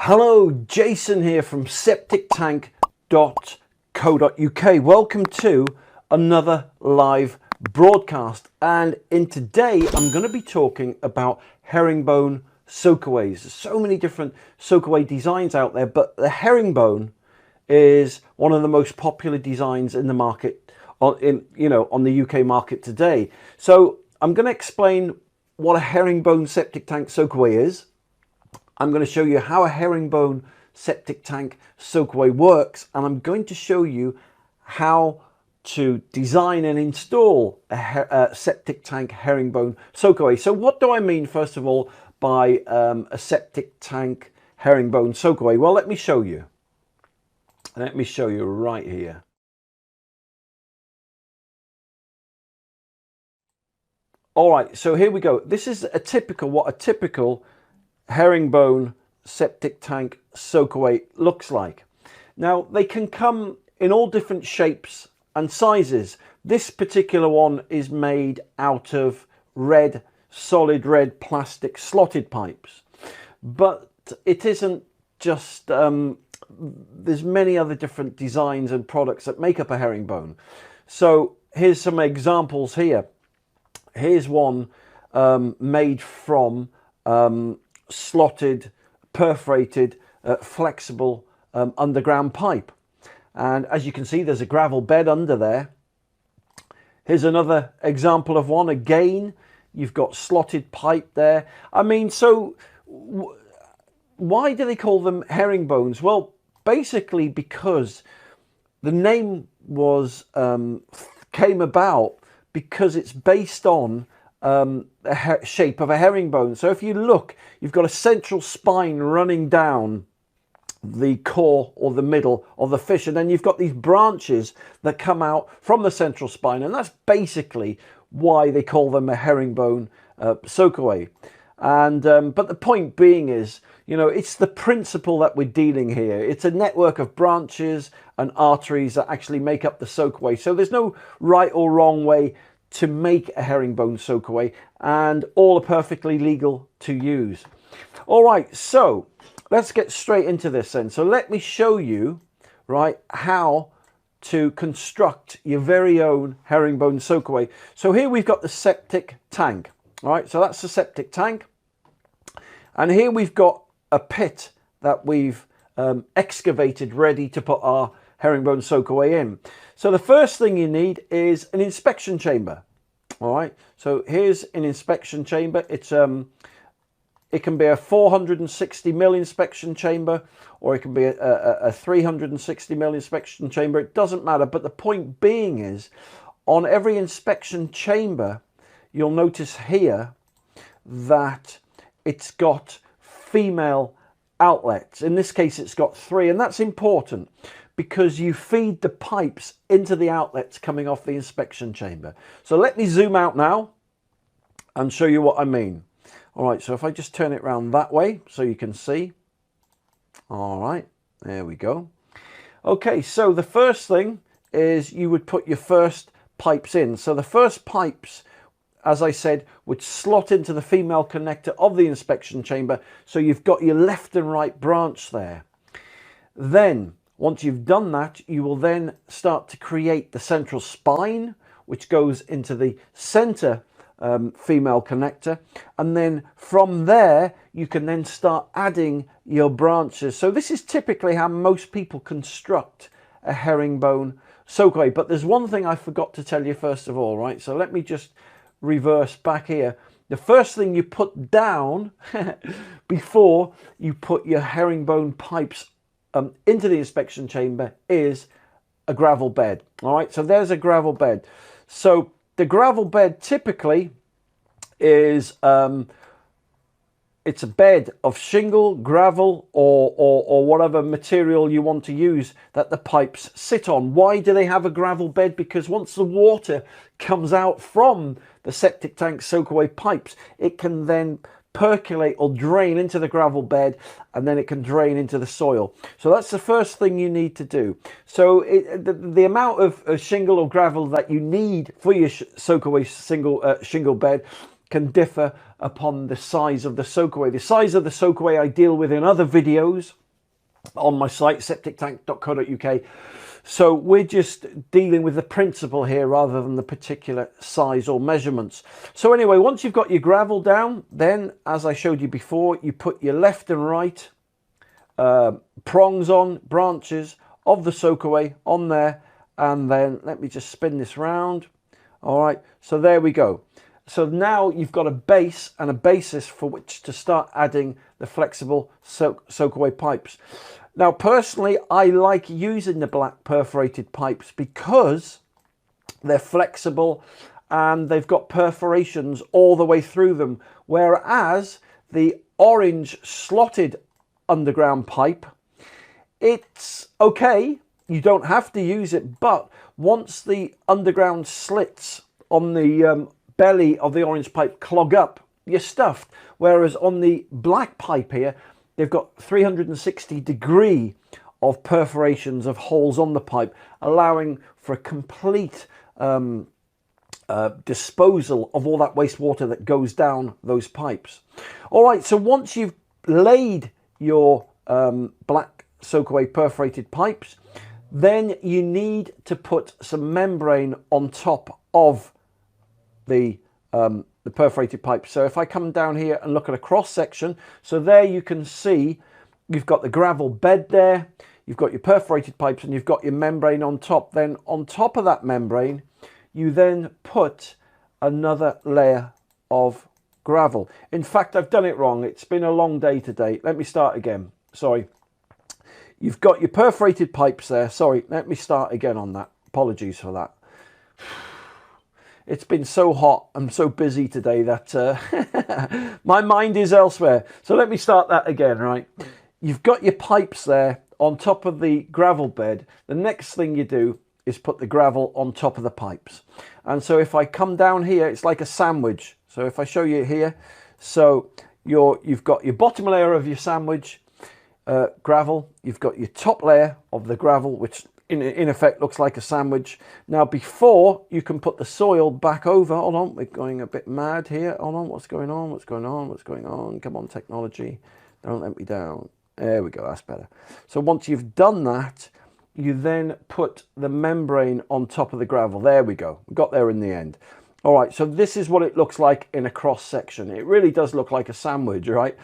Hello, Jason here from septictank.co.uk. Welcome to another live broadcast, and in today I'm going to be talking about herringbone soakaways. There's so many different soakaway designs out there, but the herringbone is one of the most popular designs in the market, on the UK market today. So I'm going to explain what a herringbone septic tank soakaway is. I'm going to show you how a herringbone septic tank soakaway works, and I'm going to show you how to design and install a septic tank herringbone soakaway. So what do I mean, first of all, by a septic tank herringbone soakaway? Well, let me show you. Let me show you right here. All right, so here we go. This is what a typical herringbone septic tank soakaway looks like. Now, they can come in all different shapes and sizes. This particular one is made out of solid red plastic slotted pipes, but it isn't just there's many other different designs and products that make up a herringbone. So here's some examples here. Here's one made from slotted, perforated, flexible underground pipe, and as you can see, there's a gravel bed under there. Here's another example of one. Again, you've got slotted pipe there. I mean, so why do they call them herringbones? Well, basically because the name was came about because it's based on the shape of a herringbone. So if you look, you've got a central spine running down the core or the middle of the fish, and then you've got these branches that come out from the central spine, and that's basically why they call them a herringbone soakaway. And but the point being is, it's the principle that we're dealing here. It's a network of branches and arteries that actually make up the soakaway. So there's no right or wrong way to make a herringbone soakaway, and all are perfectly legal to use. All right, so let's get straight into this then. So let me show you, right, how to construct your very own herringbone soakaway. So here we've got the septic tank. All right, so that's the septic tank, and here we've got a pit that we've excavated ready to put our herringbone soakaway in. So the first thing you need is an inspection chamber. All right, so here's an inspection chamber. It can be a 460mm inspection chamber, or it can be a 360mm inspection chamber. It doesn't matter, but the point being is, on every inspection chamber, you'll notice here that it's got female outlets. In this case, it's got 3, and that's important because you feed the pipes into the outlets coming off the inspection chamber. So let me zoom out now and show you what I mean. All right, so if I just turn it around that way so you can see. All right, there we go. Okay, so the first thing is you would put your first pipes in. So the first pipes, as I said, would slot into the female connector of the inspection chamber. So you've got your left and right branch there. Then, once you've done that, you will then start to create the central spine, which goes into the center female connector. And then from there, you can then start adding your branches. So this is typically how most people construct a herringbone soakaway. But there's one thing I forgot to tell you first of all, right? So let me just reverse back here. The first thing you put down before you put your herringbone pipes into the inspection chamber is a gravel bed. All right, so there's a gravel bed. So the gravel bed typically is it's a bed of shingle, gravel, or whatever material you want to use that the pipes sit on. Why do they have a gravel bed? Because once the water comes out from the septic tank soakaway pipes, it can then percolate or drain into the gravel bed, and then it can drain into the soil. So that's the first thing you need to do. So the amount of shingle or gravel that you need for your soakaway shingle bed can differ upon the size of the soakaway. The size of the soakaway I deal with in other videos on my site, septictank.co.uk. So we're just dealing with the principle here rather than the particular size or measurements. So anyway, once you've got your gravel down, then as I showed you before, you put your left and right prongs on, branches of the soakaway on there, and then let me just spin this round. All right, so there we go. So now you've got a base and a basis for which to start adding the flexible soakaway pipes. Now, personally, I like using the black perforated pipes because they're flexible and they've got perforations all the way through them, whereas the orange slotted underground pipe, it's okay, you don't have to use it, but once the underground slits on the belly of the orange pipe clog up, you're stuffed. Whereas on the black pipe here, they've got 360-degree of perforations of holes on the pipe, allowing for a complete disposal of all that wastewater that goes down those pipes. All right, so once you've laid your black soakaway perforated pipes, then you need to put some membrane on top of the perforated pipe. So if I come down here and look at a cross section, so there you can see you've got the gravel bed there, you've got your perforated pipes, and you've got your membrane on top. Then on top of that membrane, you then put another layer of gravel. In fact, I've done it wrong. It's been a long day today. Let me start again. Sorry. You've got your perforated pipes there. Sorry, let me start again on that. Apologies for that. It's been so hot, I'm so busy today that my mind is elsewhere. So let me start that again, right? You've got your pipes there on top of the gravel bed. The next thing you do is put the gravel on top of the pipes. And so if I come down here, it's like a sandwich. So if I show you here, so you've got your bottom layer of your sandwich gravel, you've got your top layer of the gravel, which in effect looks like a sandwich. Now before you can put the soil back over, hold on, we're going a bit mad here, hold on, what's going on, what's going on, what's going on, come on technology, don't let me down, there we go, that's better. So once you've done that, you then put the membrane on top of the gravel. There we go, we got there in the end. All right, so this is what it looks like in a cross section. It really does look like a sandwich, right?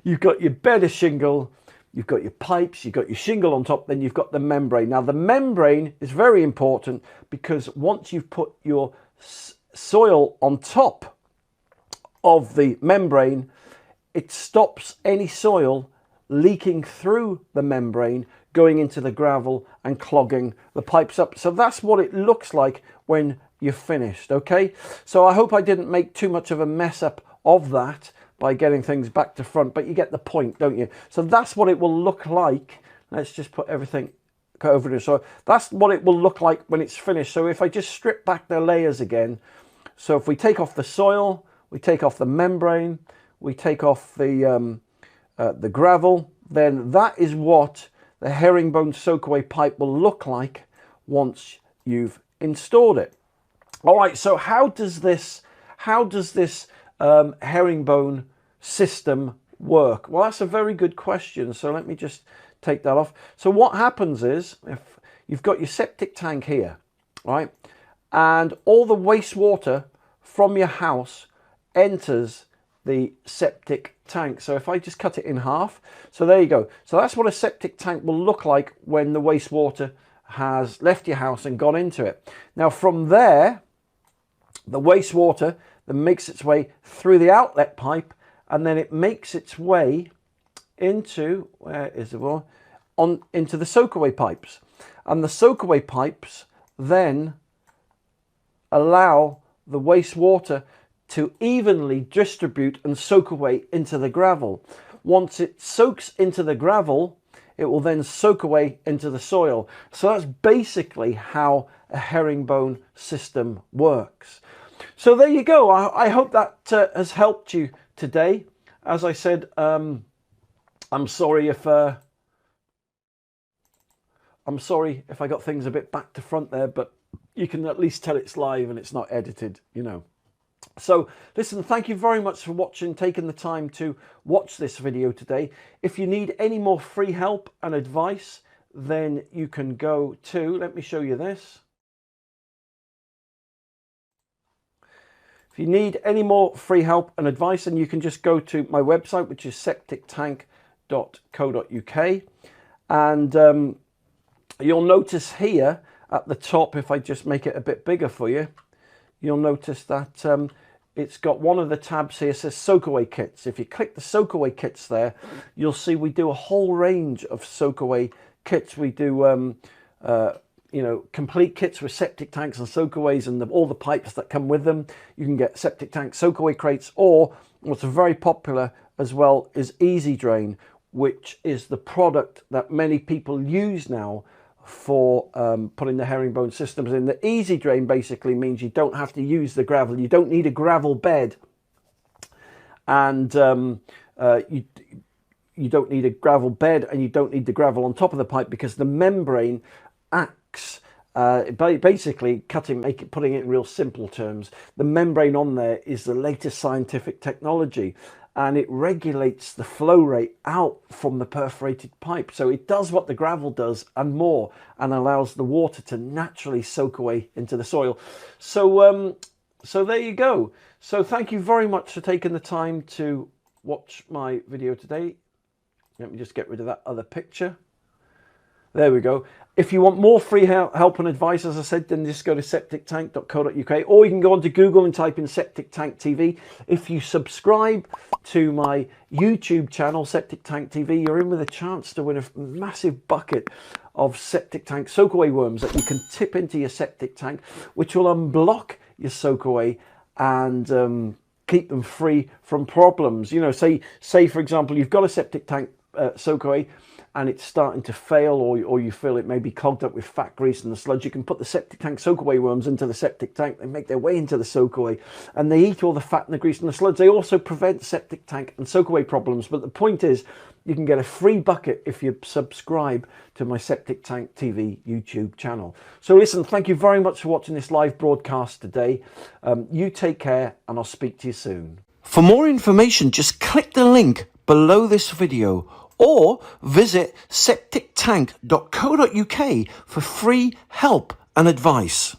You've got your bed of shingle, you've got your pipes, you've got your shingle on top, then you've got the membrane. Now the membrane is very important because once you've put your soil on top of the membrane, it stops any soil leaking through the membrane, going into the gravel and clogging the pipes up. So that's what it looks like when you're finished, okay? So I hope I didn't make too much of a mess up of that by getting things back to front, but you get the point, don't you? So that's what it will look like. Let's just put everything over there. So that's what it will look like when it's finished. So if I just strip back the layers again, so if we take off the soil, we take off the membrane, we take off the gravel, then that is what the herringbone soakaway pipe will look like once you've installed it. All right, so how does this herringbone system work? Well, that's a very good question. So let me just take that off. So what happens is, if you've got your septic tank here, right, and all the wastewater from your house enters the septic tank. So if I just cut it in half, so there you go. So that's what a septic tank will look like when the wastewater has left your house and gone into it. Now from there, the wastewater then makes its way through the outlet pipe, and then it makes its way into, where is the wall? Into the soakaway pipes. And the soakaway pipes then allow the wastewater to evenly distribute and soak away into the gravel. Once it soaks into the gravel, it will then soak away into the soil. So that's basically how a herringbone system works. So there you go. I hope that has helped you today. As I said, I'm sorry if I got things a bit back to front there, but you can at least tell it's live and it's not edited, you know. So listen, thank you very much for watching, taking the time to watch this video today. If you need any more free help and advice, then you can go to, let me show you this. If you need any more free help and advice, then you can just go to my website, which is septictank.co.uk. And you'll notice here at the top, if I just make it a bit bigger for you, you'll notice that it's got one of the tabs here says soakaway kits. If you click the soakaway kits there, you'll see we do a whole range of soakaway kits. We do you know, complete kits with septic tanks and soakaways and all the pipes that come with them. You can get septic tank soakaway crates, or what's very popular as well is Easy Drain, which is the product that many people use now for putting the herringbone systems in. The Easy Drain basically means you don't have to use the gravel. You don't need a gravel bed, and you don't need a gravel bed, and you don't need the gravel on top of the pipe, because the membrane acts basically putting it in real simple terms, the membrane on there is the latest scientific technology, and it regulates the flow rate out from the perforated pipe. So it does what the gravel does and more, and allows the water to naturally soak away into the soil. So so there you go. So thank you very much for taking the time to watch my video today. Let me just get rid of that other picture. There we go. If you want more free help and advice, as I said, then just go to septictank.co.uk, or you can go onto Google and type in Septic Tank TV. If you subscribe to my YouTube channel, Septic Tank TV, you're in with a chance to win a massive bucket of septic tank soakaway worms that you can tip into your septic tank, which will unblock your soakaway and keep them free from problems. You know, say for example, you've got a septic tank soakaway, and it's starting to fail, or you feel it may be clogged up with fat, grease and the sludge, you can put the septic tank soakaway worms into the septic tank. They make their way into the soakaway and they eat all the fat and the grease and the sludge. They also prevent septic tank and soakaway problems. But the point is, you can get a free bucket if you subscribe to my Septic Tank TV YouTube channel. So listen, thank you very much for watching this live broadcast today. You take care, and I'll speak to you soon. For more information, just click the link below this video, or visit septictank.co.uk for free help and advice.